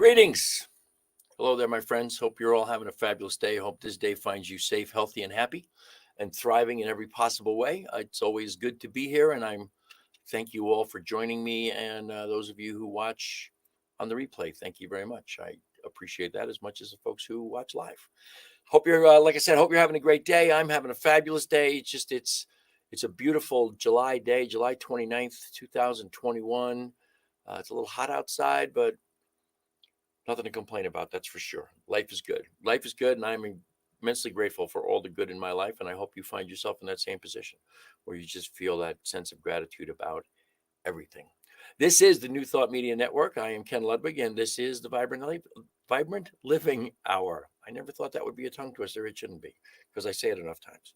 Greetings. Hello there, my friends. Hope you're all having a fabulous day. Hope this day finds you safe, healthy, and happy and thriving in every possible way. It's always good to be here, and I'm thank you all for joining me. And those of you who watch on the replay, thank you very much. I appreciate that as much as the folks who watch live. Hope you're, like I said, hope you're having a great day. I'm having a fabulous day. It's a beautiful July day, July 29th, 2021. It's a little hot outside, but nothing to complain about, that's for sure. Life is good. Life is good, and I'm immensely grateful for all the good in my life. And I hope you find yourself in that same position where you just feel that sense of gratitude about everything. This is the New Thought Media Network. I am Ken Ludwig, and this is the Vibrant Living Hour. I never thought that would be a tongue twister. It shouldn't be, because I say it enough times.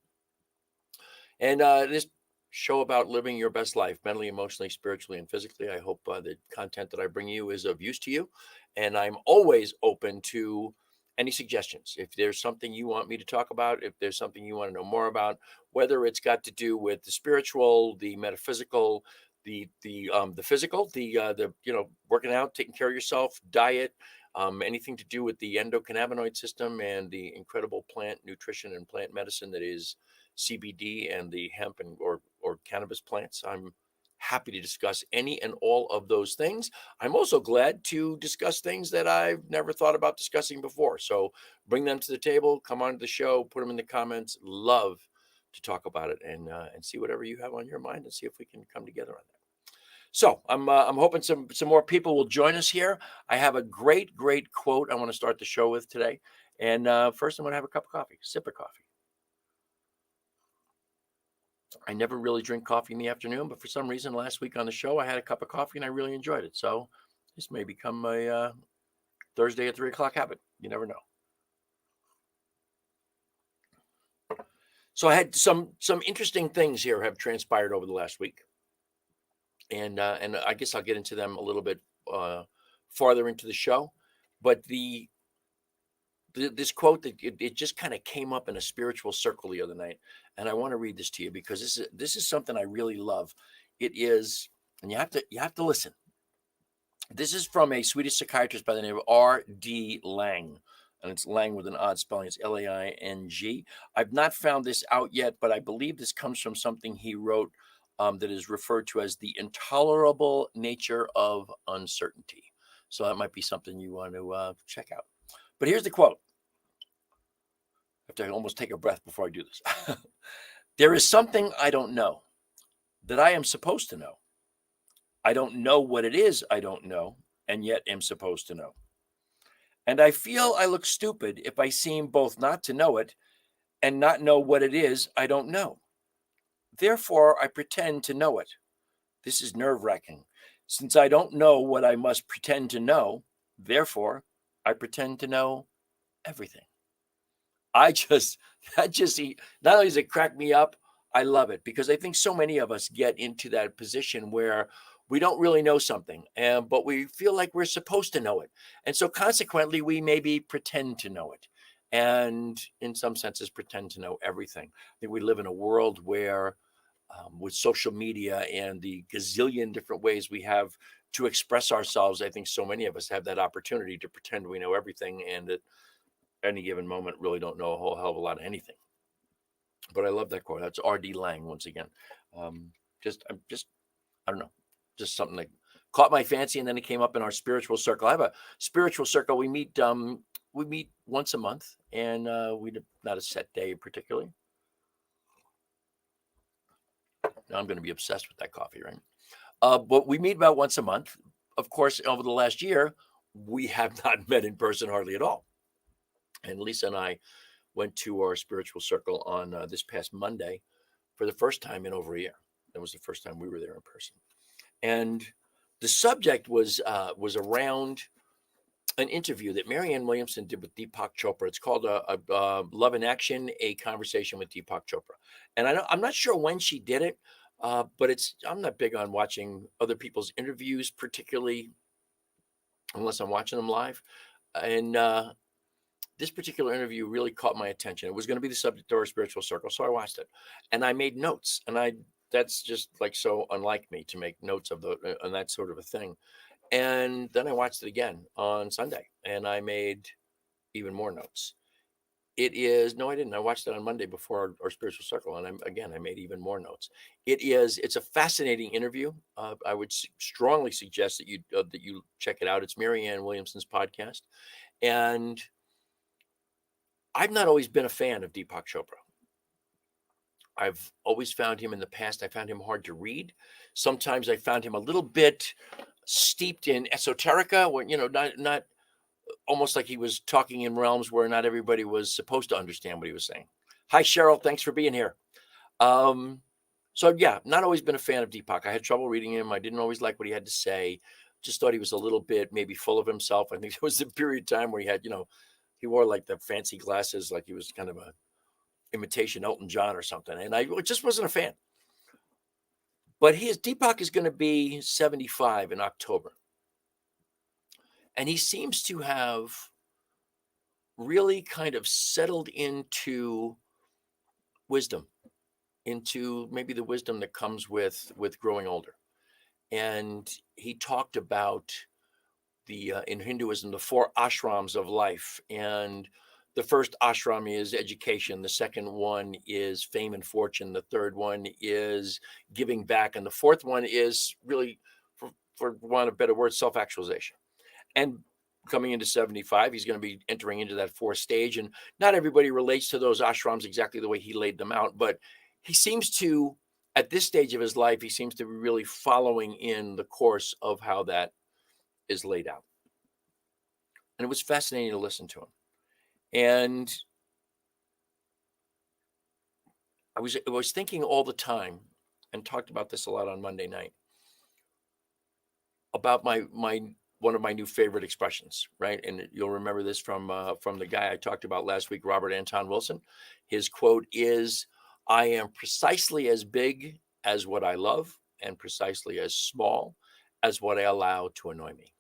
And this show about living your best life, mentally, emotionally, spiritually, and physically. I hope the content that I bring you is of use to you. And I'm always open to any suggestions. If there's something you want me to talk about, if there's something you want to know more about, whether it's got to do with the spiritual, the metaphysical, the physical, the working out, taking care of yourself, diet, anything to do with the endocannabinoid system and the incredible plant nutrition and plant medicine that is CBD and the hemp or cannabis plants. I'm happy to discuss any and all of those things. I'm also glad to discuss things that I've never thought about discussing before. So bring them to the table, come on to the show, put them in the comments. Love to talk about it and see whatever you have on your mind and see if we can come together on that. So I'm hoping some more people will join us here. I have a great quote I want to start the show with today. And first I'm going to have a cup of coffee, sip of coffee. I never really drink coffee in the afternoon, but for some reason last week on the show, I had a cup of coffee and I really enjoyed it. So this may become a Thursday at 3:00 habit. You never know. So I had some interesting things here have transpired over the last week. And I guess I'll get into them a little bit farther into the show. But this quote that it just kind of came up in a spiritual circle the other night, and I want to read this to you because this is something I really love. It is, and you have to listen. This is from a Swedish psychiatrist by the name of R.D. Laing, and it's Laing with an odd spelling. It's Laing. I've not found this out yet, but I believe this comes from something he wrote that is referred to as the intolerable nature of uncertainty. So that might be something you want to check out. But here's the quote. I have to almost take a breath before I do this. There is something I don't know that I am supposed to know. I don't know what it is I don't know, and yet am supposed to know. And I feel I look stupid if I seem both not to know it and not know what it is I don't know. Therefore, I pretend to know it. This is nerve-wracking. Since I don't know what I must pretend to know, therefore, I pretend to know everything. Not only does it crack me up, I love it because I think so many of us get into that position where we don't really know something, but we feel like we're supposed to know it. And so consequently, we maybe pretend to know it. And in some senses, pretend to know everything. I think we live in a world where with social media and the gazillion different ways we have to express ourselves, I think so many of us have that opportunity to pretend we know everything and at any given moment really don't know a whole hell of a lot of anything. But I love that quote. That's R.D. Laing once again. I don't know, just something that caught my fancy, and then it came up in our spiritual circle. I have a spiritual circle. We meet once a month, and we not a set day particularly. Now I'm going to be obsessed with that coffee, right? But we meet about once a month. Of course, over the last year, we have not met in person hardly at all. And Lisa and I went to our spiritual circle on this past Monday for the first time in over a year. That was the first time we were there in person. And the subject was around an interview that Marianne Williamson did with Deepak Chopra. It's called Love in Action, a conversation with Deepak Chopra. And I'm not sure when she did it, but I'm not big on watching other people's interviews, particularly unless I'm watching them live. And this particular interview really caught my attention. It was going to be the subject of our spiritual circle, so I watched it. And I made notes. And that's just like so unlike me to make notes of and that sort of a thing. And then I watched it again on Sunday, and I made even more notes. No, I didn't. I watched it on Monday before our spiritual circle, and I made even more notes. It's a fascinating interview. I would strongly suggest that you check it out. It's Marianne Williamson's podcast, and I've not always been a fan of Deepak Chopra. I've always found him in the past. I found him hard to read. Sometimes I found him a little bit steeped in esoterica, when not almost like he was talking in realms where not everybody was supposed to understand what he was saying. Hi, Cheryl. Thanks for being here. So yeah, not always been a fan of Deepak. I had trouble reading him. I didn't always like what he had to say. Just thought he was a little bit maybe full of himself. I think there was a period of time where he had, he wore like the fancy glasses, like he was kind of a imitation Elton John or something. And I just wasn't a fan. But Deepak is going to be 75 in October. And he seems to have really kind of settled into wisdom, into maybe the wisdom that comes with growing older. And he talked about in Hinduism, the 4 ashrams of life. And the first ashram is education. The second one is fame and fortune. The third one is giving back. And the fourth one is really, for want of a better word, self-actualization. And coming into 75, he's going to be entering into that 4th stage. And not everybody relates to those ashrams exactly the way he laid them out. But he seems to, at this stage of his life, he seems to be really following in the course of how that is laid out. And it was fascinating to listen to him. And I was thinking all the time, and talked about this a lot on Monday night, about one of my new favorite expressions, right? And you'll remember this from the guy I talked about last week, Robert Anton Wilson. His quote is, "I am precisely as big as what I love, and precisely as small as what I allow to annoy me."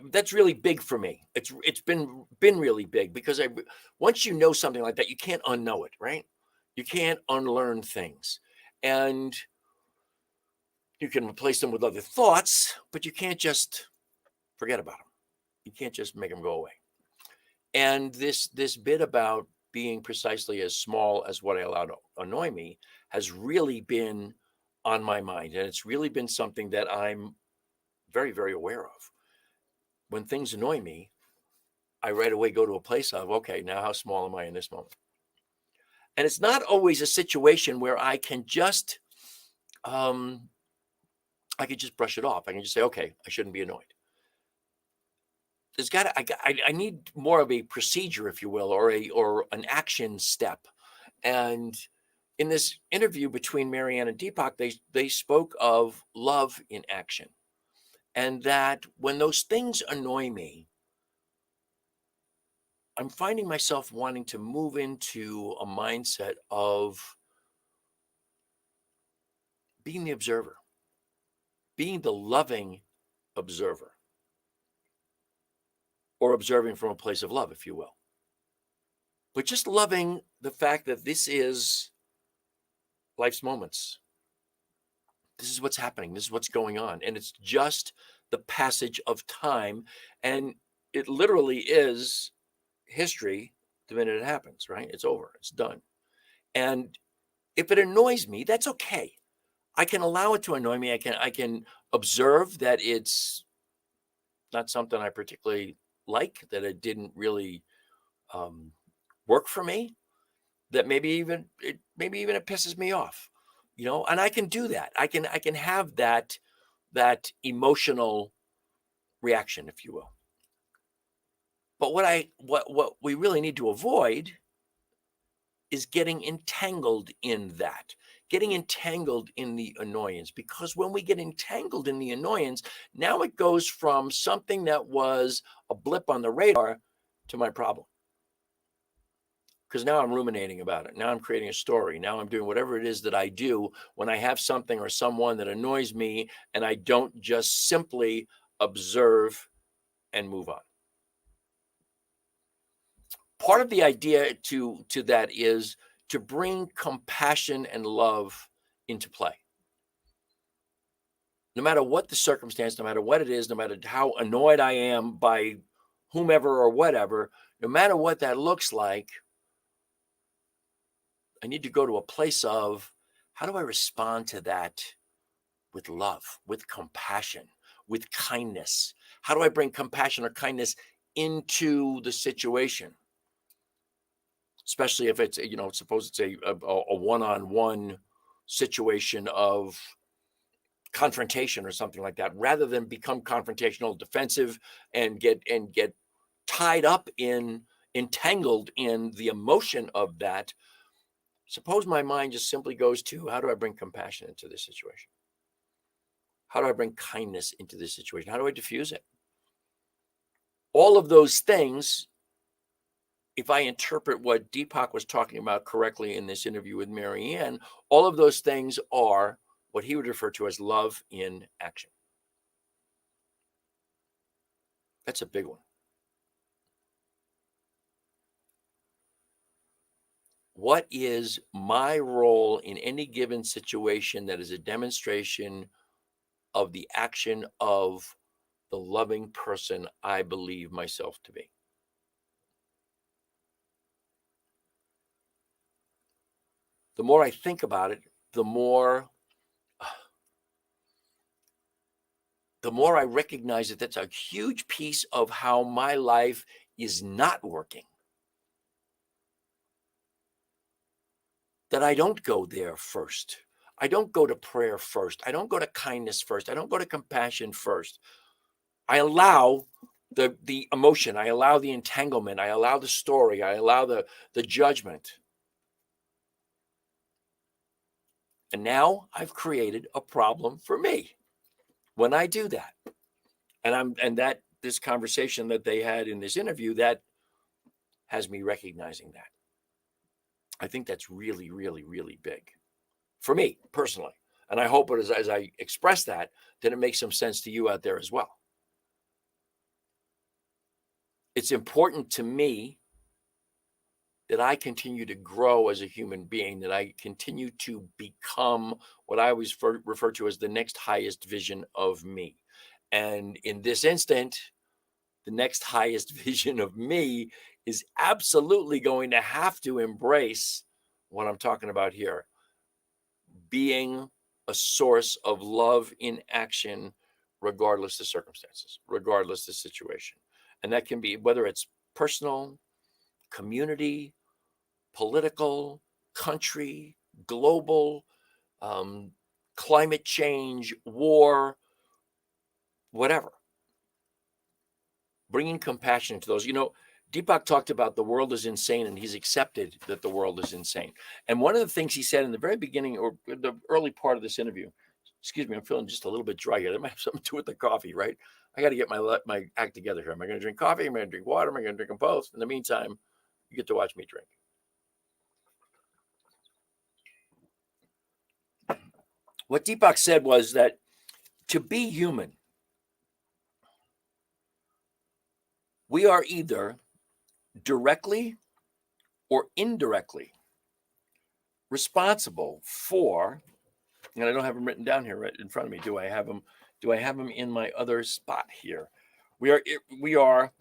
That's really big for me. It's been really big, because once you know something like that, you can't unknow it, right? You can't unlearn things, and you can replace them with other thoughts, but you can't just forget about them. You can't just make them go away. And this bit about being precisely as small as what I allow to annoy me has really been on my mind, and it's really been something that I'm very, very aware of. When things annoy me, I right away go to a place of, okay, now how small am I in this moment? And it's not always a situation where I can just, I could just brush it off. I can just say, okay, I shouldn't be annoyed. I need more of a procedure, if you will, or an action step. And in this interview between Marianne and Deepak, they spoke of love in action, and that when those things annoy me, I'm finding myself wanting to move into a mindset of being the observer, being the loving observer, or observing from a place of love, if you will. But just loving the fact that this is life's moments. This is what's happening. This is what's going on. And it's just the passage of time. And it literally is history the minute it happens, right? It's over. It's done. And if it annoys me, that's okay. I can allow it to annoy me. I can observe that it's not something I particularly like, that it didn't really work for me, that maybe even it pisses me off, and I can do that. I can have that emotional reaction, if you will. But what we really need to avoid is getting entangled in that, getting entangled in the annoyance, because when we get entangled in the annoyance, now it goes from something that was a blip on the radar to my problem. Because now I'm ruminating about it. Now I'm creating a story. Now I'm doing whatever it is that I do when I have something or someone that annoys me, and I don't just simply observe and move on. Part of the idea to that is to bring compassion and love into play. no matter what the circumstance, no matter what it is, no matter how annoyed I am by whomever or whatever, no matter what that looks like, I need to go to a place of how do I respond to that with love, with compassion, with kindness? How do I bring compassion or kindness into the situation? Especially if it's, suppose it's a one-on-one situation of confrontation or something like that, rather than become confrontational, defensive, and get tied up entangled in the emotion of that. Suppose my mind just simply goes to, how do I bring compassion into this situation? How do I bring kindness into this situation? How do I diffuse it? All of those things, if I interpret what Deepak was talking about correctly in this interview with Marianne, all of those things are what he would refer to as love in action. That's a big one. What is my role in any given situation that is a demonstration of the action of the loving person I believe myself to be? The more I think about it, the more I recognize that that's a huge piece of how my life is not working. That I don't go there first. I don't go to prayer first. I don't go to kindness first. I don't go to compassion first. I allow the emotion. I allow the entanglement. I allow the story. I allow the judgment. And now I've created a problem for me when I do that. And that this conversation that they had in this interview, that has me recognizing that. I think that's really, really, really big for me personally. And I hope as I express that, then it makes some sense to you out there as well. It's important to me that I continue to grow as a human being, that I continue to become what I always refer to as the next highest vision of me. And in this instant, the next highest vision of me is absolutely going to have to embrace what I'm talking about here, being a source of love in action, regardless of circumstances, regardless of situation. And that can be whether it's personal, community, political, country, global, climate change, war, whatever. Bringing compassion to those. Deepak talked about the world is insane, and he's accepted that the world is insane. And one of the things he said in the very beginning, or the early part of this interview, excuse me, I'm feeling just a little bit dry here. That might have something to do with the coffee, right? I got to get my act together here. Am I going to drink coffee? Am I going to drink water? Am I going to drink them both? In the meantime, you get to watch me drink. What Deepak said was that to be human, we are either directly or indirectly responsible for, and I don't have them written down here right in front of me. Do I have them? Do I have them in my other spot here? We are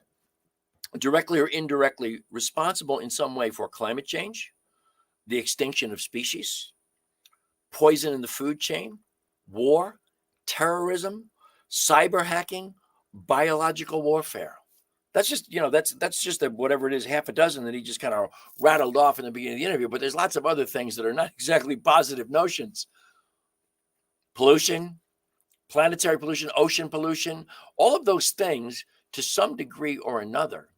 directly or indirectly responsible in some way for climate change, the extinction of species, poison in the food chain, war, terrorism, cyber hacking, biological warfare. That's just, that's just whatever it is, half a dozen that he just kind of rattled off in the beginning of the interview. But there's lots of other things that are not exactly positive notions. Pollution, planetary pollution, ocean pollution, all of those things to some degree or another,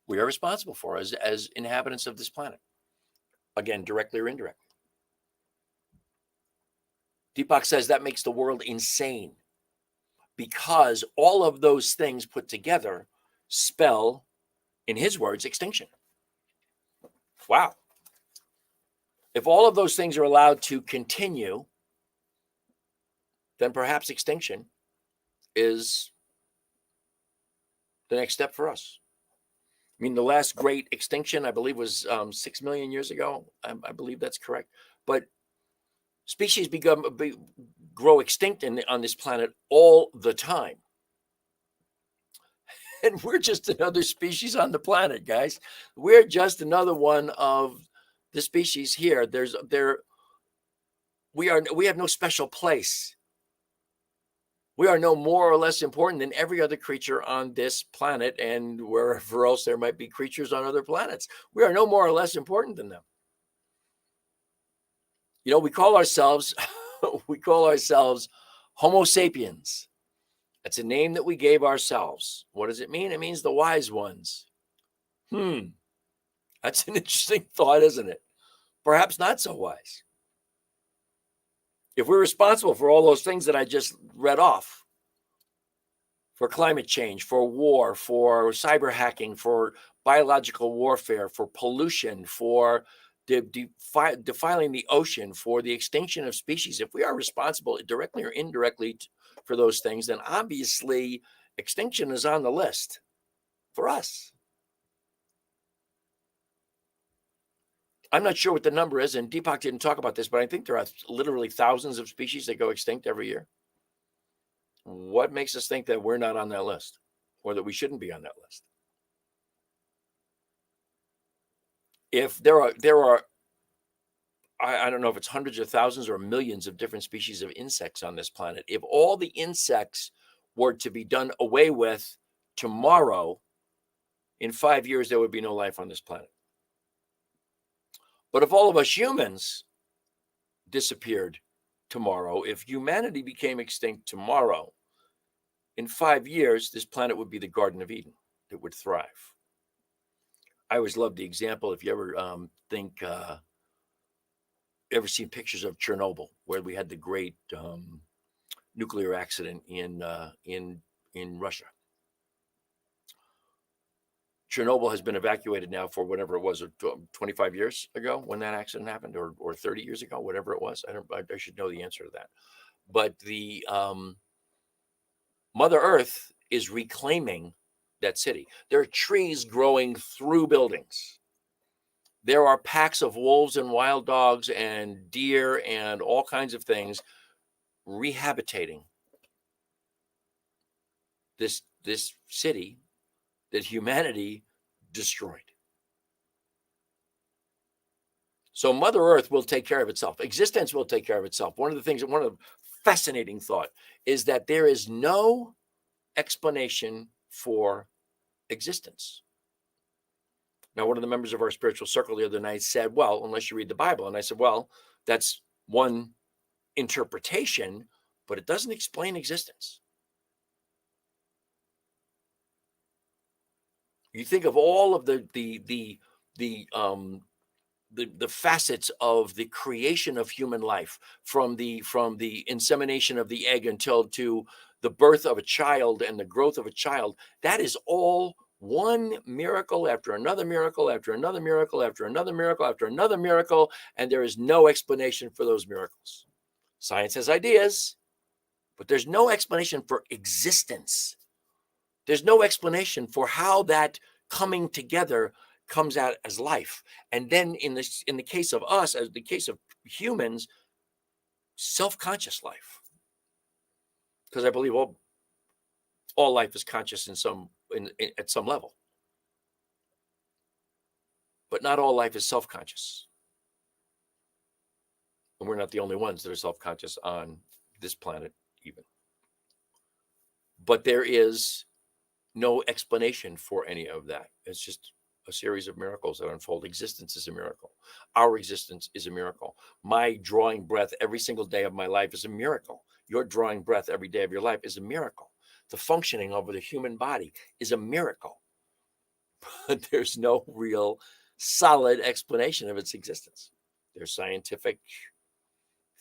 we are responsible for as inhabitants of this planet. Again, directly or indirectly. Deepak says that makes the world insane because all of those things put together spell, in his words, extinction. Wow. If all of those things are allowed to continue, then perhaps extinction is the next step for us. I mean, the last great extinction, I believe, was 6 million years ago. I believe that's correct. But species grow extinct on this planet all the time. And we're just another species on the planet, guys. We're just another one of the species here. We have no special place. We are no more or less important than every other creature on this planet and wherever else there might be creatures on other planets. We are no more or less important than them. You know, we call ourselves Homo sapiens. That's a name that we gave ourselves. What does it mean? It means the wise ones. That's an interesting thought, isn't it? Perhaps not so wise. If we're responsible for all those things that I just read off, for climate change, for war, for cyber hacking, for biological warfare, for pollution, for defiling the ocean, for the extinction of species, if we are responsible directly or indirectly for those things, then obviously extinction is on the list for us. I'm not sure what the number is, and Deepak didn't talk about this, but I think there are literally thousands of species that go extinct every year. What makes us think that we're not on that list, or that we shouldn't be on that list? If there are, I don't know if it's hundreds or thousands or millions of different species of insects on this planet. If all the insects were to be done away with tomorrow, in 5 years, there would be no life on this planet. But if all of us humans disappeared tomorrow, if humanity became extinct tomorrow, in 5 years, this planet would be the Garden of Eden. It would thrive. I always love the example. If you ever ever seen pictures of Chernobyl, where we had the great nuclear accident in Russia. Chernobyl has been evacuated now for whatever it was, 25 years ago when that accident happened, or 30 years ago, whatever it was. I should know the answer to that. But the Mother Earth is reclaiming that city. There are trees growing through buildings. There are packs of wolves and wild dogs and deer and all kinds of things rehabitating this city that humanity destroyed. So Mother Earth will take care of itself. Existence will take care of itself. One of the fascinating thought is that there is no explanation for existence. Now, one of the members of our spiritual circle the other night said, well, unless you read the Bible. And I said, well, that's one interpretation, but it doesn't explain existence. You think of all of the facets of the creation of human life, from the insemination of the egg until to the birth of a child and the growth of a child. That is all one miracle after another miracle, after another miracle, after another miracle, after another miracle, and there is no explanation for those miracles. Science has ideas, but there's no explanation for existence. There's no explanation for how that coming together comes out as life. And then in the case of us, as the case of humans, self-conscious life. Because I believe all life is conscious at some level. But not all life is self-conscious. And we're not the only ones that are self-conscious on this planet even. But there is no explanation for any of that. It's just a series of miracles that unfold. Existence is a miracle. Our existence is a miracle. My drawing breath every single day of my life is a miracle. Your drawing breath every day of your life is a miracle. The functioning of the human body is a miracle. But there's no real solid explanation of its existence. There's scientific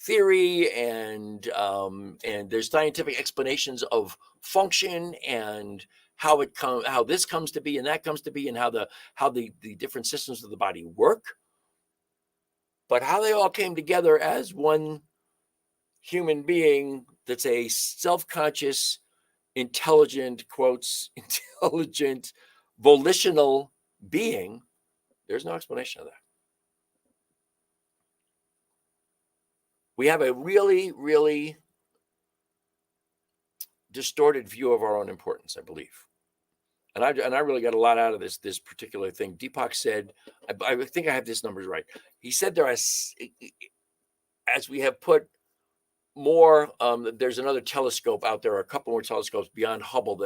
theory and there's scientific explanations of function and how this comes to be and that comes to be, and how the different systems of the body work. But how they all came together as one human being that's a self-conscious, intelligent, quotes, intelligent, volitional being, there's no explanation of that. We have a really, really distorted view of our own importance, I believe. And I really got a lot out of this particular thing. Deepak said, I think I have this numbers right. He said there are, as we have put more, there's another telescope out there, a couple more telescopes beyond Hubble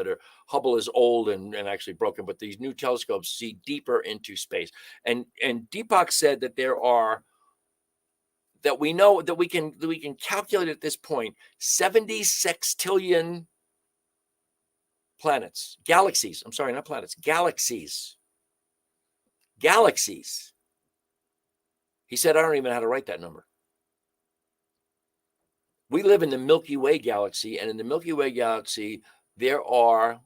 Hubble is old and actually broken, but these new telescopes see deeper into space. And Deepak said that that we know that we can calculate at this point 70 sextillion planets, galaxies. I'm sorry, not planets, galaxies. Galaxies. He said, I don't even know how to write that number. We live in the Milky Way galaxy, and in the Milky Way galaxy, there are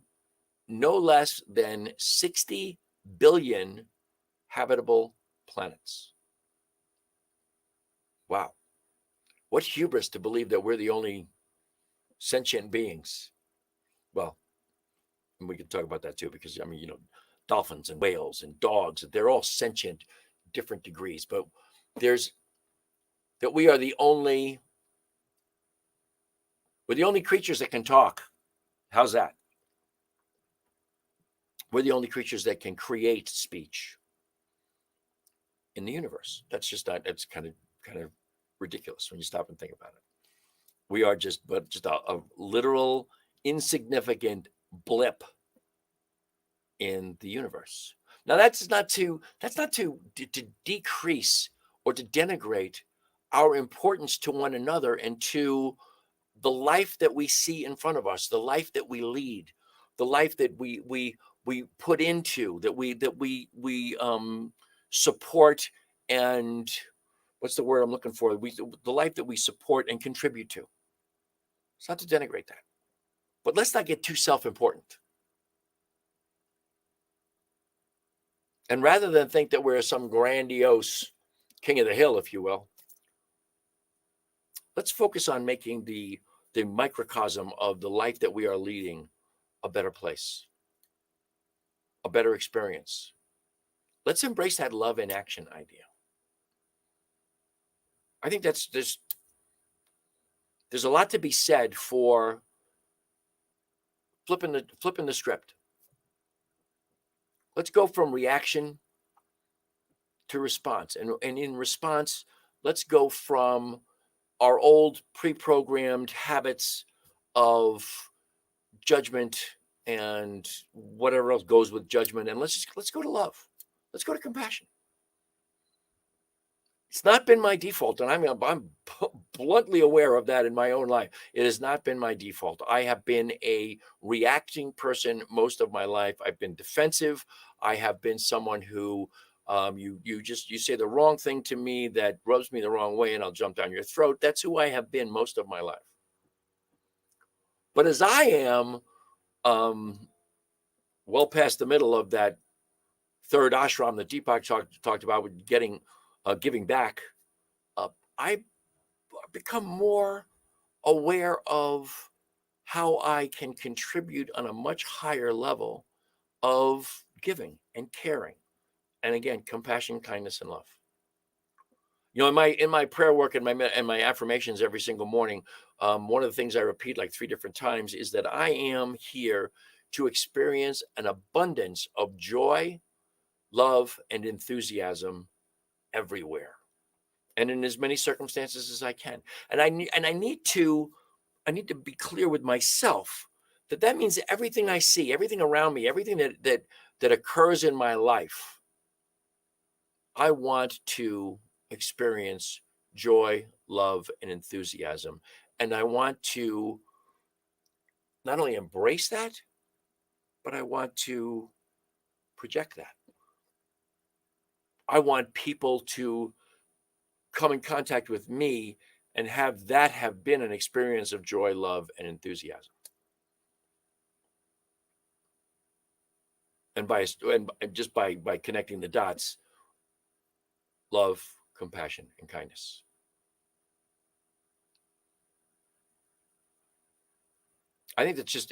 no less than 60 billion habitable planets. Wow. What hubris to believe that we're the only sentient beings. Well, and we can talk about that too, because I mean, dolphins and whales and dogs, they're all sentient, different degrees, but we are the only creatures that can talk. How's that? We're the only creatures that can create speech in the universe. That's kind of ridiculous when you stop and think about it. We are just a literal insignificant blip in the universe. Now that's not to decrease or to denigrate our importance to one another and to the life that we see in front of us, the life that we lead, the life that we put into, that we support, and what's the word I'm looking for? The life that we support and contribute to. It's not to denigrate that, but let's not get too self-important. And rather than think that we're some grandiose king of the hill, if you will, let's focus on making the microcosm of the life that we are leading a better place, a better experience. Let's embrace that love in action idea. I think there's a lot to be said for flipping the script. Let's go from reaction to response. And in response, let's go from our old pre-programmed habits of judgment and whatever else goes with judgment, and let's go to love. Let's go to compassion. It's not been my default, and I'm bluntly aware of that in my own life. It has not been my default. I have been a reacting person most of my life. I've been defensive. I have been someone who you say the wrong thing to me that rubs me the wrong way, and I'll jump down your throat. That's who I have been most of my life. But as I am well past the middle of that third ashram that Deepak talked about with giving back, I become more aware of how I can contribute on a much higher level of giving and caring, and again, compassion, kindness, and love. In my prayer work and my affirmations every single morning, one of the things I repeat like 3 different times is that I am here to experience an abundance of joy, love, and enthusiasm everywhere, and in as many circumstances as I can. And I need to be clear with myself that means everything I see, everything around me, everything that occurs in my life, I want to experience joy, love, and enthusiasm. And I want to not only embrace that, but I want to project that. I want people to come in contact with me and have been an experience of joy, love, and enthusiasm. And just by connecting the dots, love, compassion, and kindness. I think that's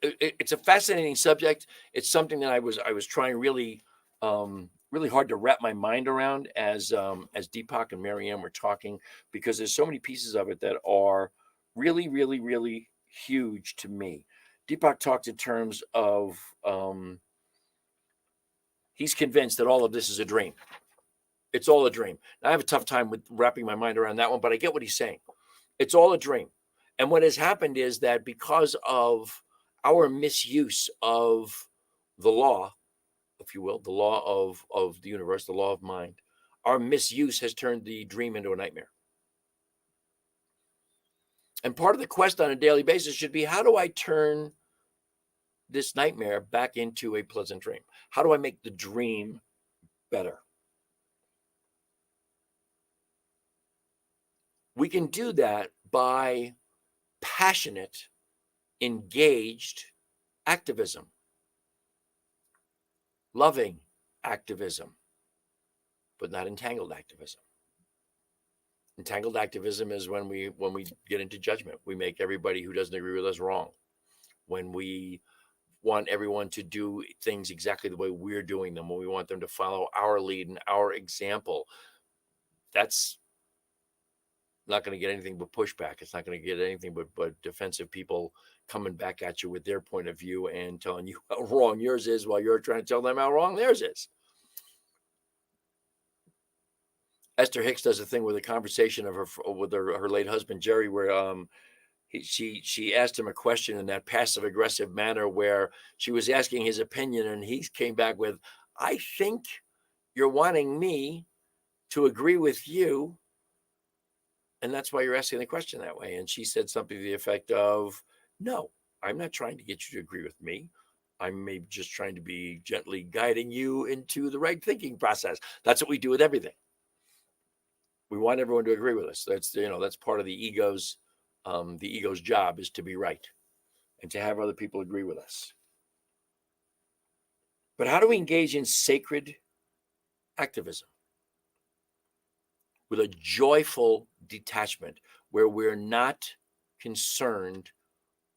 it's a fascinating subject. It's something that I was trying really hard to wrap my mind around as Deepak and Marianne were talking, because there's so many pieces of it that are really, really, really huge to me. Deepak talked in terms of he's convinced that all of this is a dream. It's all a dream. Now, I have a tough time with wrapping my mind around that one, but I get what he's saying. It's all a dream. And what has happened is that because of our misuse of the law, if you will, the law of the universe, the law of mind, our misuse has turned the dream into a nightmare. And part of the quest on a daily basis should be, how do I turn this nightmare back into a pleasant dream? How do I make the dream better? We can do that by passionate, engaged activism, loving activism, but not entangled activism. Entangled activism is when we get into judgment. We make everybody who doesn't agree with us wrong. When we want everyone to do things exactly the way we're doing them, when we want them to follow our lead and our example, that's not going to get anything but pushback. It's not going to get anything but defensive people coming back at you with their point of view and telling you how wrong yours is while you're trying to tell them how wrong theirs is. Esther Hicks does a thing with a conversation of her late husband, Jerry, where she asked him a question in that passive aggressive manner where she was asking his opinion, and he came back with, I think you're wanting me to agree with you, and that's why you're asking the question that way. And she said something to the effect of, no, I'm not trying to get you to agree with me. I'm maybe just trying to be gently guiding you into the right thinking process. That's what we do with everything. We want everyone to agree with us. That's part of the ego's job, is to be right and to have other people agree with us. But how do we engage in sacred activism with a joyful detachment where we're not concerned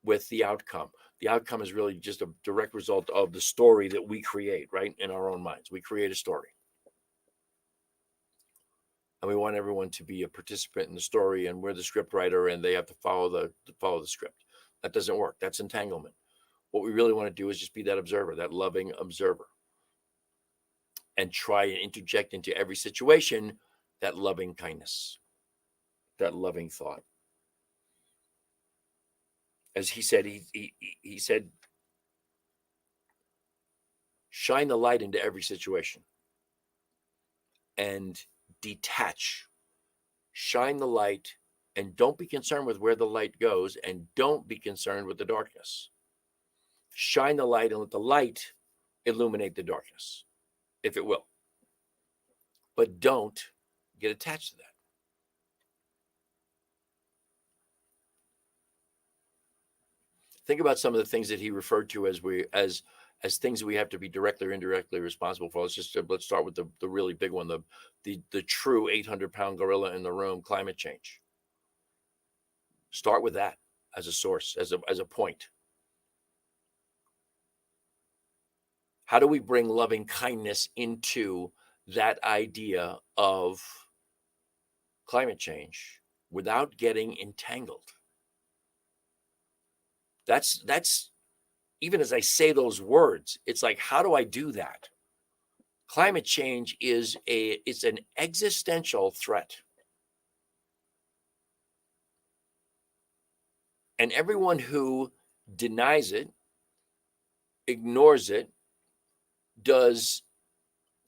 with the outcome? The outcome is really just a direct result of the story that we create, right? In our own minds. We create a story. And we want everyone to be a participant in the story, and we're the script writer, and they have to follow the script. That doesn't work. That's entanglement. What we really want to do is just be that observer, that loving observer, and try and interject into every situation that loving kindness, that loving thought. As he said, he said, shine the light into every situation and detach. Shine the light, and don't be concerned with where the light goes, and don't be concerned with the darkness. Shine the light and let the light illuminate the darkness, if it will. But don't get attached to that. Think about some of the things that he referred to as things that we have to be directly or indirectly responsible for. Let's start with the really big one, the true 800-pound gorilla in the room, climate change. Start with that as a source, as a point. How do we bring loving kindness into that idea of climate change without getting entangled? That's even as I say those words, it's like, how do I do that? Climate change is an existential threat. And everyone who denies it, ignores it,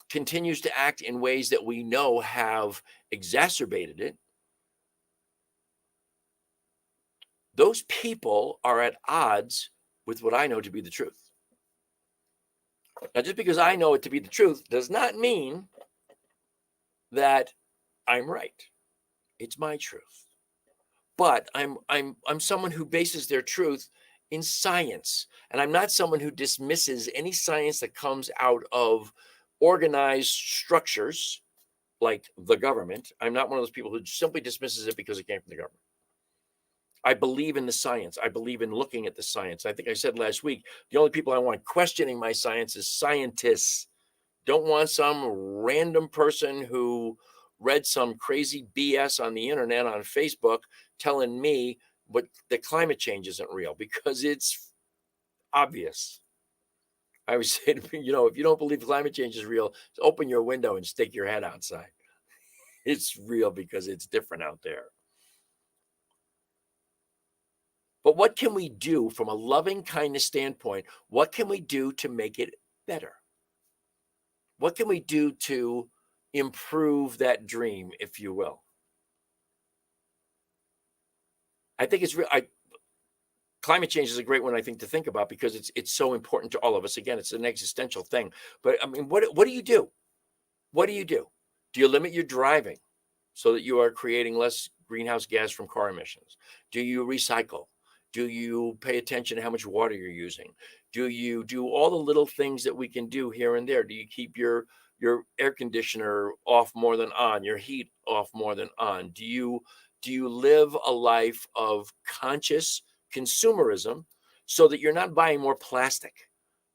continues to act in ways that we know have exacerbated it, those people are at odds with what I know to be the truth. Now, just because I know it to be the truth does not mean that I'm right. It's my truth. But I'm someone who bases their truth in science, and I'm not someone who dismisses any science that comes out of organized structures like the government. I'm not one of those people who simply dismisses it because it came from the government. I believe in the science. I believe in looking at the science. I think I said last week, the only people I want questioning my science is scientists. Don't want some random person who read some crazy BS on the internet, on Facebook, telling me but the climate change isn't real because it's obvious. I always say to people, if you don't believe climate change is real, open your window and stick your head outside. It's real because it's different out there. But what can we do from a loving kindness standpoint? What can we do to make it better? What can we do to improve that dream, if you will? I think it's real. Climate change is a great one, I think, to think about because it's so important to all of us. Again, it's an existential thing. But I mean, what do you do? What do you do? Do you limit your driving so that you are creating less greenhouse gas from car emissions? Do you recycle? Do you pay attention to how much water you're using? Do you do all the little things that we can do here and there? Do you keep your air conditioner off more than on, your heat off more than on? Do you live a life of conscious consumerism so that you're not buying more plastic?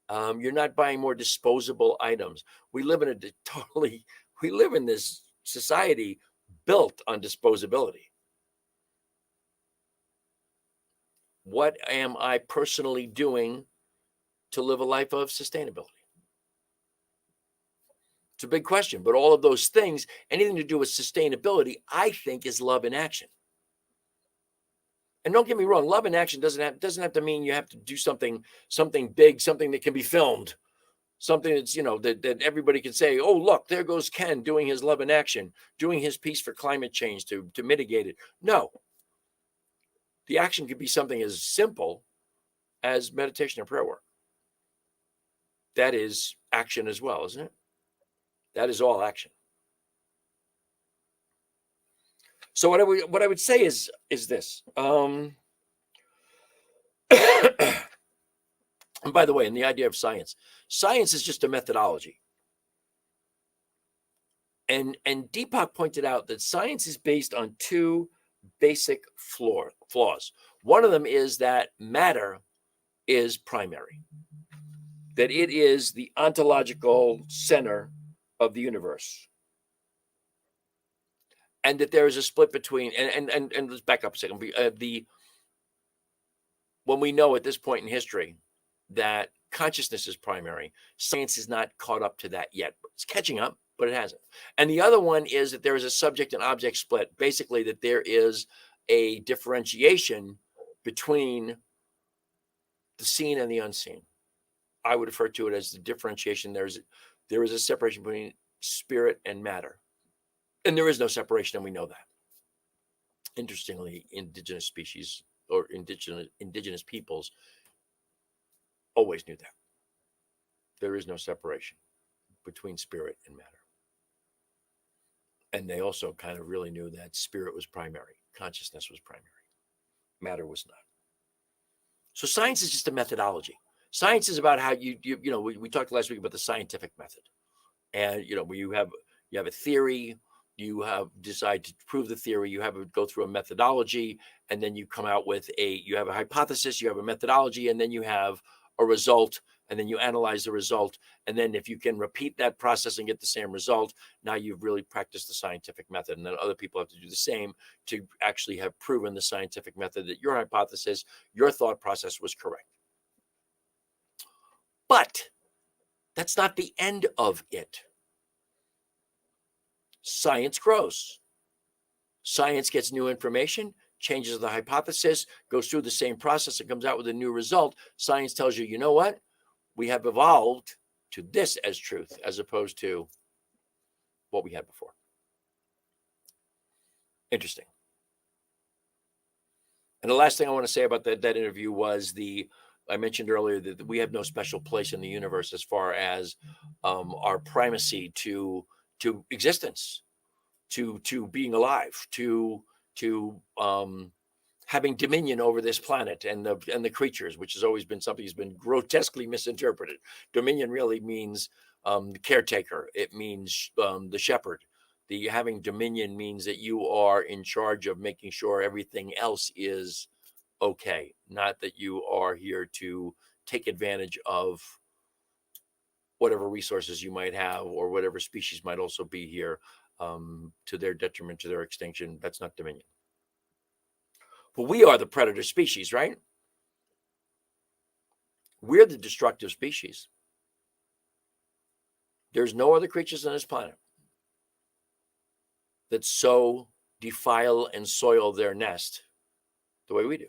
You're not buying more disposable items. We live in we live in this society built on disposability. What am I personally doing to live a life of sustainability? It's a big question, but all of those things, anything to do with sustainability, I think is love in action. And don't get me wrong, love in action doesn't have to mean you have to do something big, something that can be filmed, something that's that everybody can say, oh look, there goes Ken doing his love in action, doing his piece for climate change to mitigate it. No, the action could be something as simple as meditation and prayer work. That is action as well, isn't it? That is all action. So what I would say is this. And by the way, in the idea of science is just a methodology. And Deepak pointed out that science is based on two basic flaws. One of them is that matter is primary, that it is the ontological center of the universe, and that there is a split between and let's back up a second. When we know at this point in history that consciousness is primary, science is not caught up to that yet. It's catching up, but it hasn't. And the other one is that there is a subject and object split, basically that there is a differentiation between the seen and the unseen. I would refer to it as the differentiation. There is a separation between spirit and matter. And there is no separation, and we know that. Interestingly, indigenous species or indigenous peoples always knew that. There is no separation between spirit and matter. And they also kind of really knew that spirit was primary, consciousness was primary, matter was not. So science is just a methodology. Science is about how we talked last week about the scientific method. And where you have a theory, you decide to prove the theory, you have to go through a methodology, and then you come out with you have a hypothesis, you have a methodology, and then you have a result, and then you analyze the result. And then if you can repeat that process and get the same result, now you've really practiced the scientific method. And then other people have to do the same to actually have proven the scientific method that your hypothesis, your thought process was correct. But that's not the end of it. Science grows. Science gets new information, changes the hypothesis, goes through the same process, and comes out with a new result. Science tells you, you know what? We have evolved to this as truth, as opposed to what we had before. Interesting. And the last thing I want to say about that interview was I mentioned earlier that we have no special place in the universe as far as our primacy to existence, to being alive, to having dominion over this planet and the creatures, which has always been something that's been grotesquely misinterpreted. Dominion really means the caretaker. It means the shepherd. The having dominion means that you are in charge of making sure everything else is okay, not that you are here to take advantage of whatever resources you might have or whatever species might also be here to their detriment, to their extinction. That's not dominion. But we are the predator species, right? We're the destructive species. There's no other creatures on this planet that so defile and soil their nest the way we do.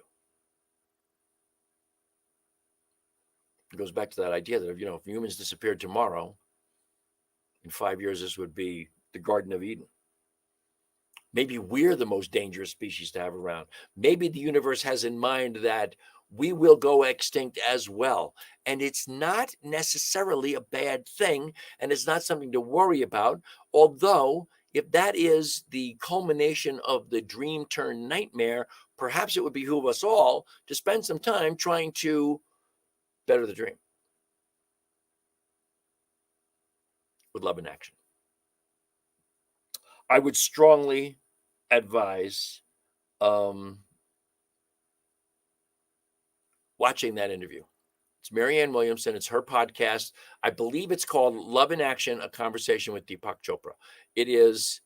It goes back to that idea that if humans disappeared tomorrow, in 5 years, this would be the Garden of Eden. Maybe we're the most dangerous species to have around. Maybe the universe has in mind that we will go extinct as well. And it's not necessarily a bad thing, and it's not something to worry about. Although, if that is the culmination of the dream turned nightmare, perhaps it would behoove us all to spend some time trying to better the dream with love and action. I would strongly advise watching that interview. It's Marianne Williamson. It's her podcast. I believe it's called Love in Action, A Conversation with Deepak Chopra. It's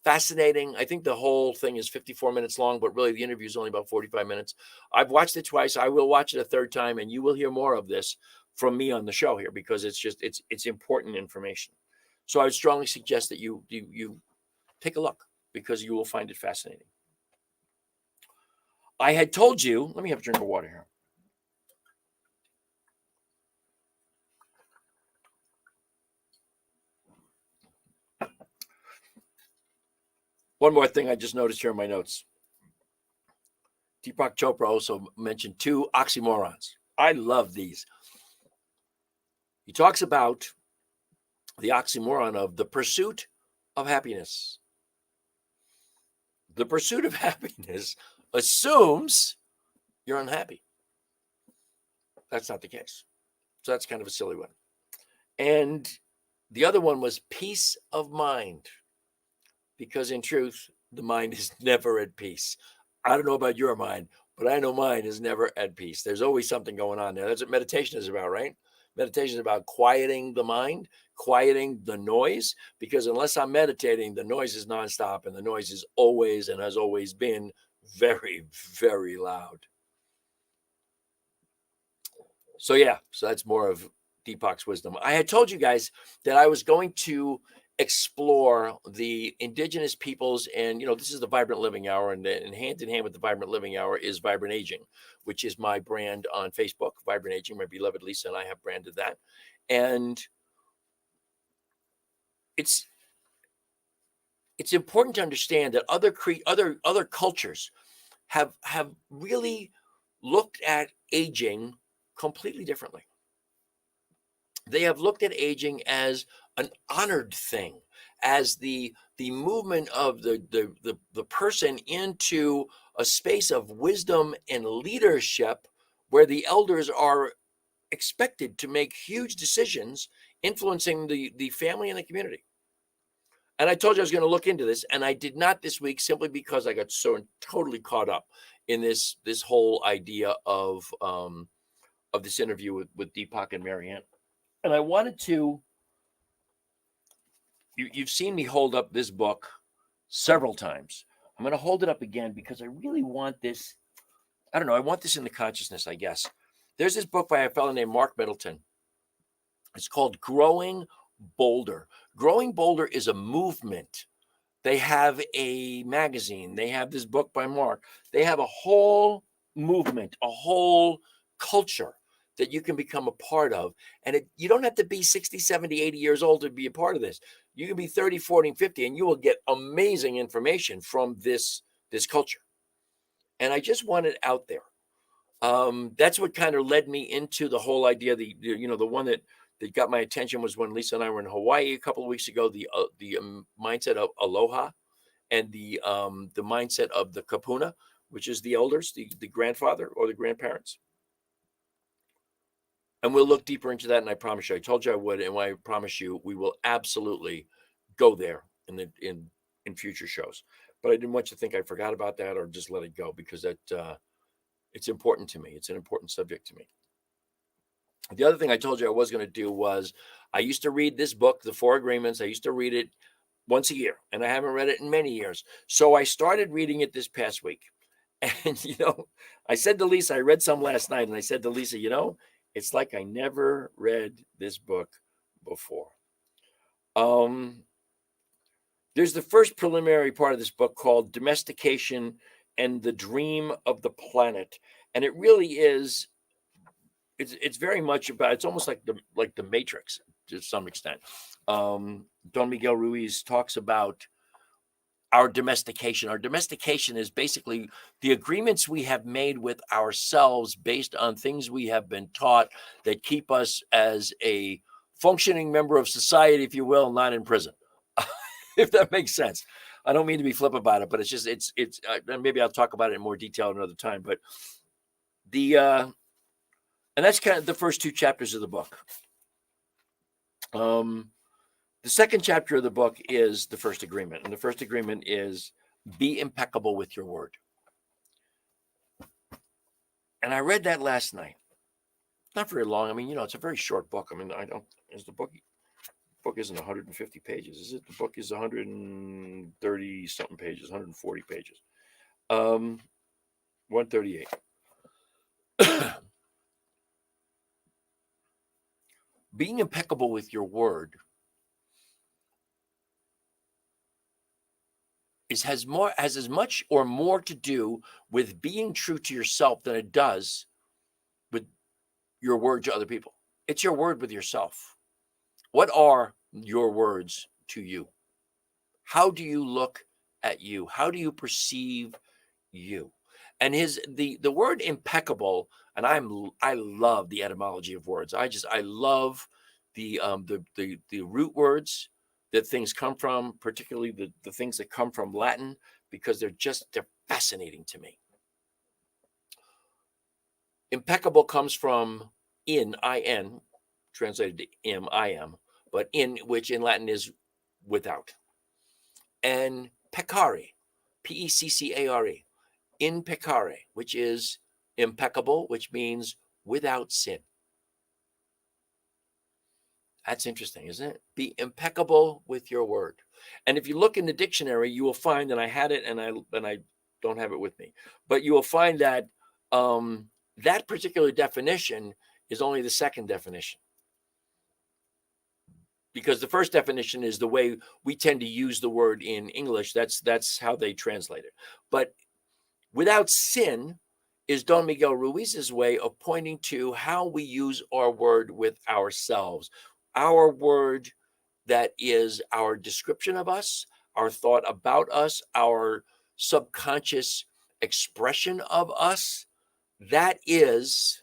fascinating. I think the whole thing is 54 minutes long, but really the interview is only about 45 minutes. I've watched it twice. I will watch it a third time, and you will hear more of this from me on the show here because it's important information. So I would strongly suggest that you take a look because you will find it fascinating. I had told you, let me have a drink of water here. One more thing I just noticed here in my notes. Deepak Chopra also mentioned 2 oxymorons. I love these. He talks about the oxymoron of the pursuit of happiness. The pursuit of happiness assumes you're unhappy. That's not the case. So that's kind of a silly one. And the other one was peace of mind. Because in truth, the mind is never at peace. I don't know about your mind, but I know mine is never at peace. There's always something going on there. That's what meditation is about, right? Meditation is about quieting the mind, quieting the noise, because unless I'm meditating, the noise is nonstop, and the noise is always and has always been very, very loud. So that's more of Deepak's wisdom. I had told you guys that I was going to explore the indigenous peoples, and this is the Vibrant Living Hour, and hand in hand with the Vibrant Living Hour is Vibrant Aging, which is my brand on Facebook. Vibrant Aging, my beloved Lisa and I have branded that, and it's important to understand that other cultures have really looked at aging completely differently. They have looked at aging as an honored thing, as the movement of the person into a space of wisdom and leadership where the elders are expected to make huge decisions influencing the family and the community. And I told you I was going to look into this, and I did not this week simply because I got so totally caught up in this whole idea of this interview with Deepak and Marianne. And I wanted to, you've seen me hold up this book several times. I'm going to hold it up again because I really want this. I don't know. I want this in the consciousness, I guess. There's this book by a fellow named Mark Middleton. It's called Growing Bolder. Growing Bolder is a movement. They have a magazine. They have this book by Mark. They have a whole movement, a whole culture that you can become a part of. And you don't have to be 60, 70, 80 years old to be a part of this. You can be 30, 40, 50, and you will get amazing information from this culture. And I just want it out there. That's what kind of led me into the whole idea. The one that got my attention was when Lisa and I were in Hawaii a couple of weeks ago, the mindset of aloha and the mindset of the kapuna, which is the elders, the grandfather or the grandparents. And we'll look deeper into that. And I promise you, I told you I would. And I promise you, we will absolutely go there in future shows. But I didn't want you to think I forgot about that or just let it go, because it's important to me. It's an important subject to me. The other thing I told you I was going to do was I used to read this book, The Four Agreements. I used to read it once a year, and I haven't read it in many years. So I started reading it this past week. And, I said to Lisa, I read some last night, and I said to Lisa, it's like I never read this book before. There's the first preliminary part of this book called Domestication and the Dream of the Planet. And it really is, it's very much about, it's almost like the Matrix to some extent. Don Miguel Ruiz talks about our domestication. Our domestication is basically the agreements we have made with ourselves based on things we have been taught that keep us as a functioning member of society, if you will, not in prison. If that makes sense. I don't mean to be flip about it, but it's just, it's maybe I'll talk about it in more detail another time, but and that's kind of the first two chapters of the book. The second chapter of the book is the first agreement, and the first agreement is be impeccable with your word. And I read that last night. Not very long. I mean, it's a very short book. I mean, the book isn't 150 pages, is it? The book is 130 something pages, 140 pages. 138. Being impeccable with your word has as much or more to do with being true to yourself than it does with your word to other people. It's your word with yourself. What are your words to you? How do you look at you? How do you perceive you? And the word impeccable, and I love the etymology of words. I love the root words that things come from, particularly the things that come from Latin, because they're fascinating to me. Impeccable comes from in, translated to I am, but in, which in Latin is without. And peccare, peccare, in peccare, which is impeccable, which means without sin. That's interesting, isn't it? Be impeccable with your word. And if you look in the dictionary, you will find, and I had it, and I don't have it with me, but you will find that that particular definition is only the second definition. Because the first definition is the way we tend to use the word in English. That's how they translate it. But without sin is Don Miguel Ruiz's way of pointing to how we use our word with ourselves. Our word that is our description of us, our thought about us, our subconscious expression of us, that is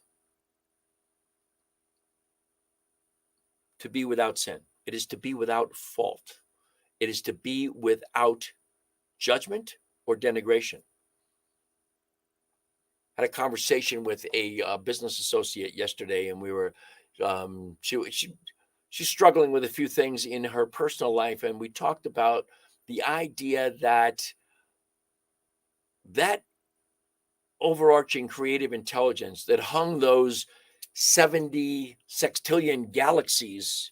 to be without sin. It is to be without fault. It is to be without judgment or denigration. I had a conversation with a business associate yesterday, and we were she's struggling with a few things in her personal life, and we talked about the idea that overarching creative intelligence that hung those 70 sextillion galaxies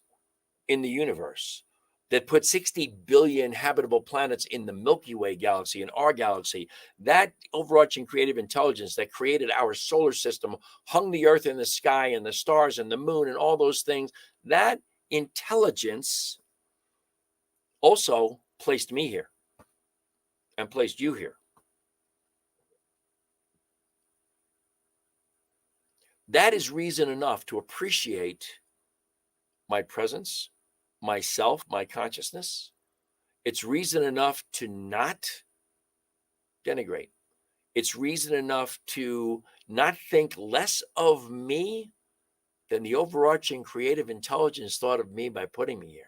in the universe, that put 60 billion habitable planets in the Milky Way galaxy, in our galaxy, that overarching creative intelligence that created our solar system, hung the earth in the sky and the stars and the moon and all those things, that intelligence also placed me here and placed you here. That is reason enough to appreciate my presence, myself, my consciousness. It's reason enough to not denigrate. It's reason enough to not think less of me than the overarching creative intelligence thought of me by putting me here.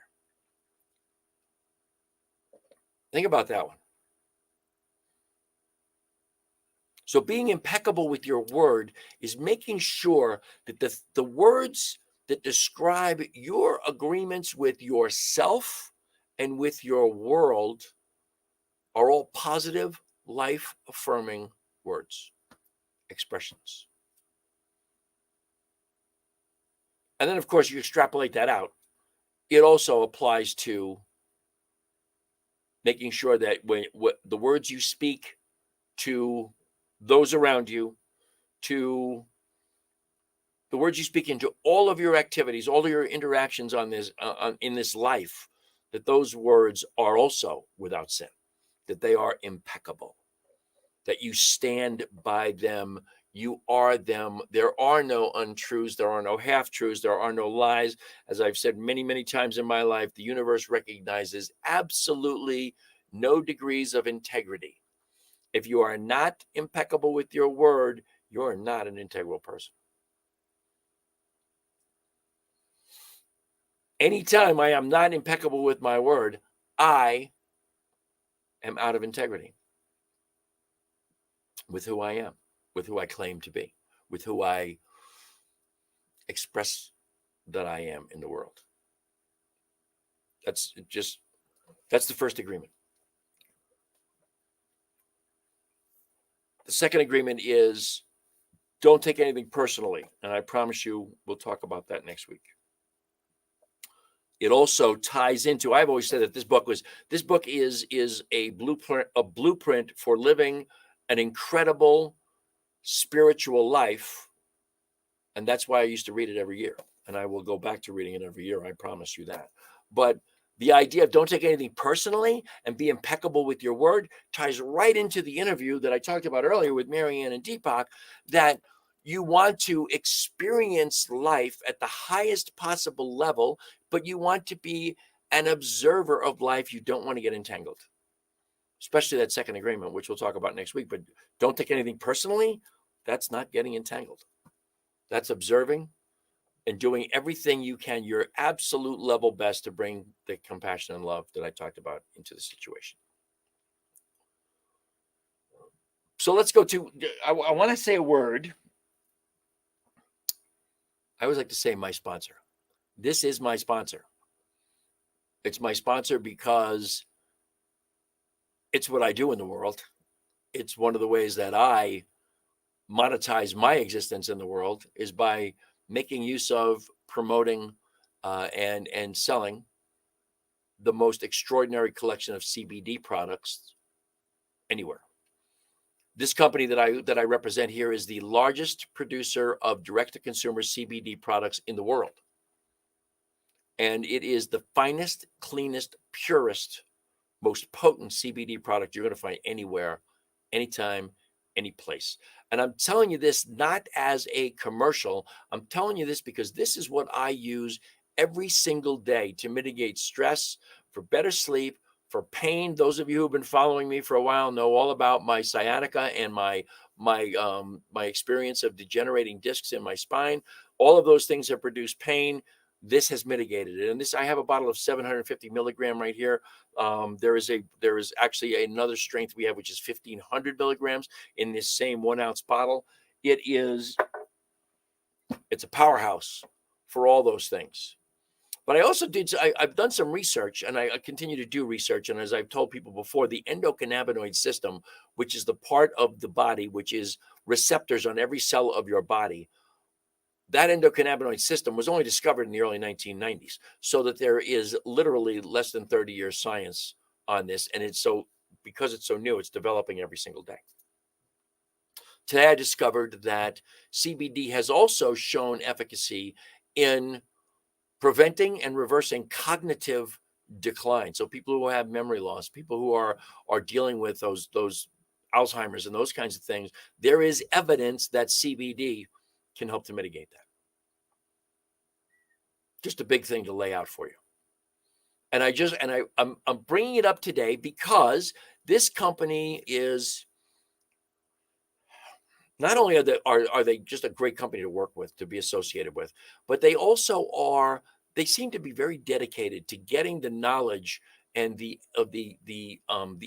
Think about that one. So being impeccable with your word is making sure that the words that describe your agreements with yourself and with your world are all positive, life-affirming words, expressions. And then, of course, you extrapolate that out. It also applies to making sure that when the words you speak to those around you, to the words you speak into all of your activities, all of your interactions on this in this life, that those words are also without sin, that they are impeccable, that you stand by them. You are them. There are no untruths. There are no half truths. There are no lies. As I've said many, many times in my life, the universe recognizes absolutely no degrees of integrity. If you are not impeccable with your word, you're not an integral person. Anytime I am not impeccable with my word, I am out of integrity with who I am, with who I claim to be, with who I express that I am in the world. That's the first agreement. The second agreement is don't take anything personally. And I promise you, we'll talk about that next week. It also ties into, I've always said that this book is a blueprint for living an incredible spiritual life. And that's why I used to read it every year. And I will go back to reading it every year. I promise you that. But the idea of don't take anything personally and be impeccable with your word ties right into the interview that I talked about earlier with Marianne and Deepak, that you want to experience life at the highest possible level, but you want to be an observer of life. You don't want to get entangled, especially that second agreement, which we'll talk about next week. But don't take anything personally. That's not getting entangled. That's observing and doing everything you can, your absolute level best, to bring the compassion and love that I talked about into the situation. So let's go to, I want to say a word. I always like to say my sponsor. This is my sponsor. It's my sponsor because it's what I do in the world. It's one of the ways that I monetize my existence in the world, is by making use of, promoting, and selling the most extraordinary collection of CBD products anywhere. This company that I represent here is the largest producer of direct-to-consumer CBD products in the world. And it is the finest, cleanest, purest, most potent CBD product you're going to find anywhere, anytime, any place. And I'm telling you this not as a commercial. I'm telling you this because this is what I use every single day to mitigate stress, for better sleep, for pain. Those of you who've been following me for a while know all about my sciatica and my experience of degenerating discs in my spine. All of those things have produced pain. This has mitigated it. And this, I have a bottle of 750 milligram right here. There is actually another strength we have, which is 1500 milligrams in this same 1 ounce bottle. It's a powerhouse for all those things. But I also I've done some research, and I continue to do research. And as I've told people before, the endocannabinoid system, which is the part of the body, which is receptors on every cell of your body, that endocannabinoid system was only discovered in the early 1990s. So that there is literally less than 30 years science on this. And because it's so new, it's developing every single day. Today, I discovered that CBD has also shown efficacy in preventing and reversing cognitive decline. So people who have memory loss, people who are dealing with those Alzheimer's and those kinds of things, there is evidence that CBD can help to mitigate that. Just a big thing to lay out for you. And I'm bringing it up today because this company is, not only are they just a great company to work with, to be associated with, but they also seem to be very dedicated to getting the knowledge and the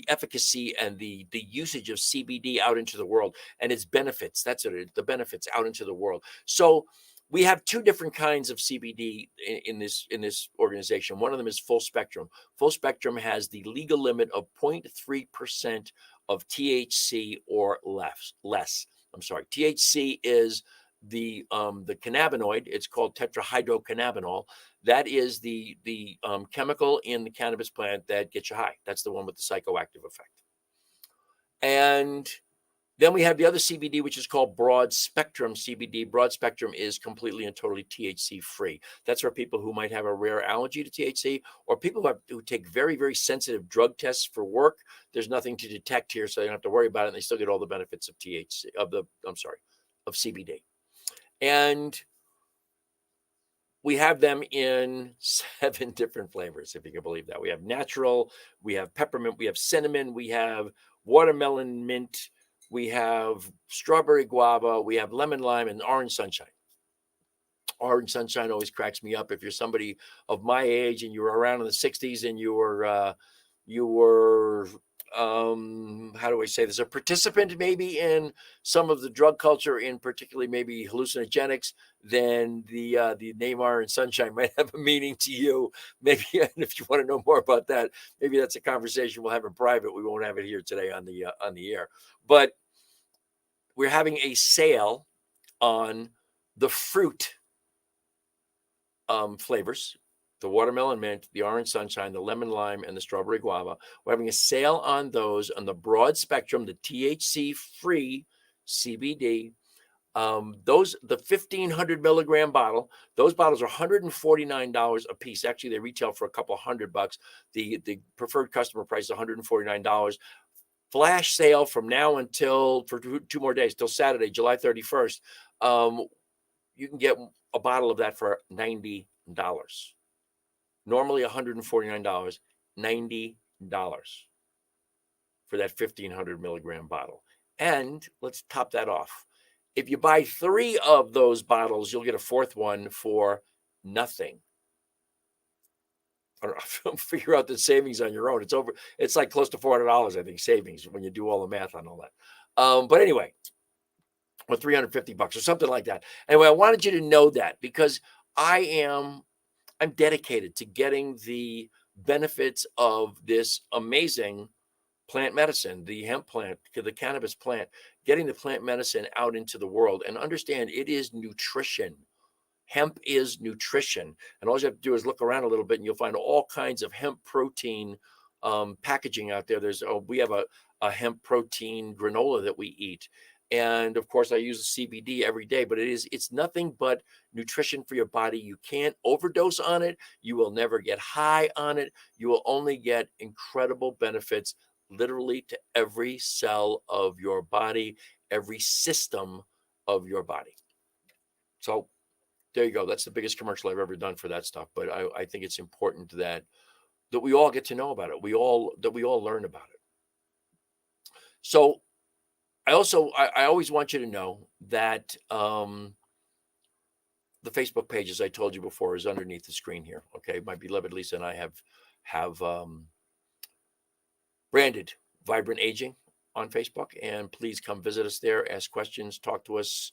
efficacy and the usage of CBD out into the world, and its benefits. That's it, the benefits out into the world. So we have two different kinds of CBD in this organization. One of them is full spectrum. Full spectrum has the legal limit of 0.3% of THC or less. I'm sorry. THC is the cannabinoid. It's called tetrahydrocannabinol. That is the chemical in the cannabis plant that gets you high. That's the one with the psychoactive effect. And Then we have the other CBD, which is called broad spectrum CBD. Broad spectrum is completely and totally THC free. That's for people who might have a rare allergy to THC, or people who take very, very sensitive drug tests for work. There's nothing to detect here, so they don't have to worry about it. And they still get all the benefits of of CBD. And we have them in 7 different flavors, if you can believe that. We have natural, we have peppermint, we have cinnamon, we have watermelon mint, we have strawberry guava, we have lemon lime, and orange sunshine. Orange sunshine always cracks me up. If you're somebody of my age and you were around in the 60s and you were how do I say this, a participant maybe in some of the drug culture, in particularly maybe hallucinogenics, then the name Orange Sunshine might have a meaning to you. Maybe, and if you want to know more about that, maybe that's a conversation we'll have in private. We won't have it here today on the air. But we're having a sale on the fruit flavors, the watermelon mint, the orange sunshine, the lemon lime, and the strawberry guava. We're having a sale on those on the broad spectrum, the THC free CBD. The 1,500 milligram bottle, those bottles are $149 a piece. Actually, they retail for a couple $100. The preferred customer price is $149. Flash sale from now until for 2 more days, till Saturday, July 31st. You can get a bottle of that for $90. Normally $149, $90 for that 1,500 milligram bottle. And let's top that off. If you buy 3 of those bottles, you'll get a 4th one for nothing. I don't know, figure out the savings on your own. It's like close to $400, I think, savings when you do all the math on all that. But anyway, or $350 or something like that. Anyway, I wanted you to know that because I'm dedicated to getting the benefits of this amazing plant medicine, the hemp plant, the cannabis plant, getting the plant medicine out into the world. And understand, it is nutrition. Hemp is nutrition. And all you have to do is look around a little bit and you'll find all kinds of hemp protein packaging out there. We have a hemp protein granola that we eat. And of course, I use the CBD every day, but it's nothing but nutrition for your body. You can't overdose on it. You will never get high on it. You will only get incredible benefits literally to every cell of your body, every system of your body. So there you go. That's the biggest commercial I've ever done for that stuff. But I think it's important that we all get to know about it. That we all learn about it. So I always want you to know that the Facebook page, as I told you before, is underneath the screen here. Okay, my beloved Lisa and I have branded Vibrant Aging on Facebook, and please come visit us there, ask questions, talk to us,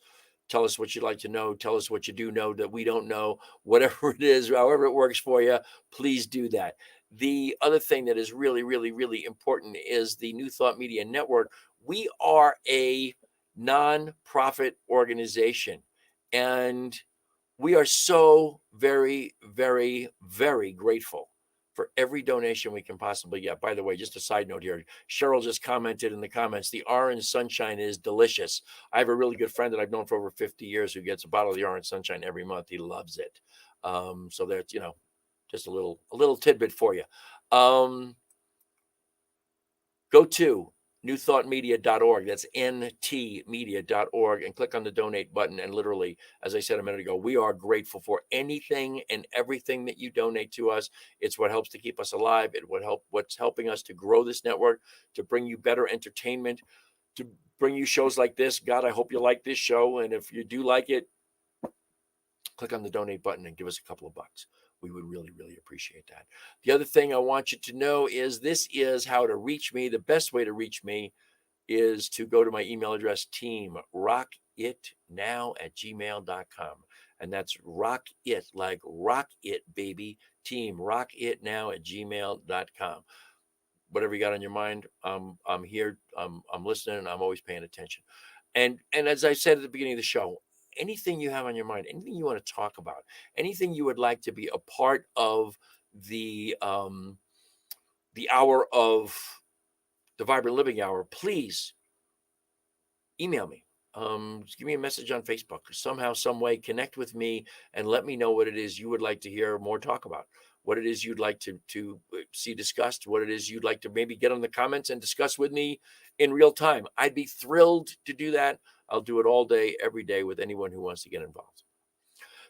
tell us what you'd like to know, tell us what you do know that we don't know, whatever it is, however it works for you, please do that. The other thing that is really, really, really important is the New Thought Media Network. We are a nonprofit organization, and we are so very, very, very grateful for every donation we can possibly get. By the way, just a side note here, Cheryl just commented in the comments, the orange sunshine is delicious. I have a really good friend that I've known for over 50 years who gets a bottle of the orange sunshine every month. He loves it. So that's, just a little tidbit for you. Go to newthoughtmedia.org. That's ntmedia.org, and click on the donate button. And literally, as I said a minute ago, we are grateful for anything and everything that you donate to us. It's what helps to keep us alive. What's helping us to grow this network, to bring you better entertainment, to bring you shows like this. God, I hope you like this show. And if you do like it, click on the donate button and give us a couple of bucks. We would really, really appreciate that. The other thing I want you to know is this is how to reach me. The best way to reach me is to go to my email address, teamrockitnow@gmail.com. And that's rock it, like rock it, baby. Team rockitnow@gmail.com. Whatever you got on your mind, I'm here. I'm listening, and I'm always paying attention. And as I said at the beginning of the show, anything you have on your mind, anything you want to talk about, anything you would like to be a part of the hour of the Vibrant Living Hour, please email me. Just give me a message on Facebook. Somehow, some way, connect with me and let me know what it is you would like to hear more talk about. What it is you'd like to see discussed. What it is you'd like to maybe get on the comments and discuss with me in real time. I'd be thrilled to do that. I'll do it all day, every day with anyone who wants to get involved.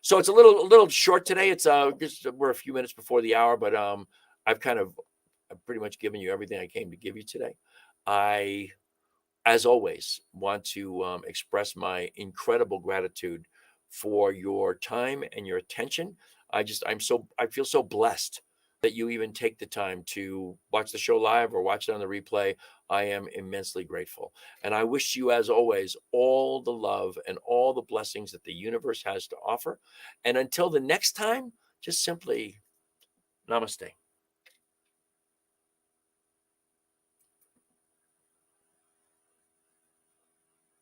So it's a little short today. It's just we're a few minutes before the hour, but I've pretty much given you everything I came to give you today. I, as always, want to express my incredible gratitude for your time and your attention. I feel so blessed that you even take the time to watch the show live or watch it on the replay. I am immensely grateful. And I wish you, as always, all the love and all the blessings that the universe has to offer. And until the next time, just simply namaste.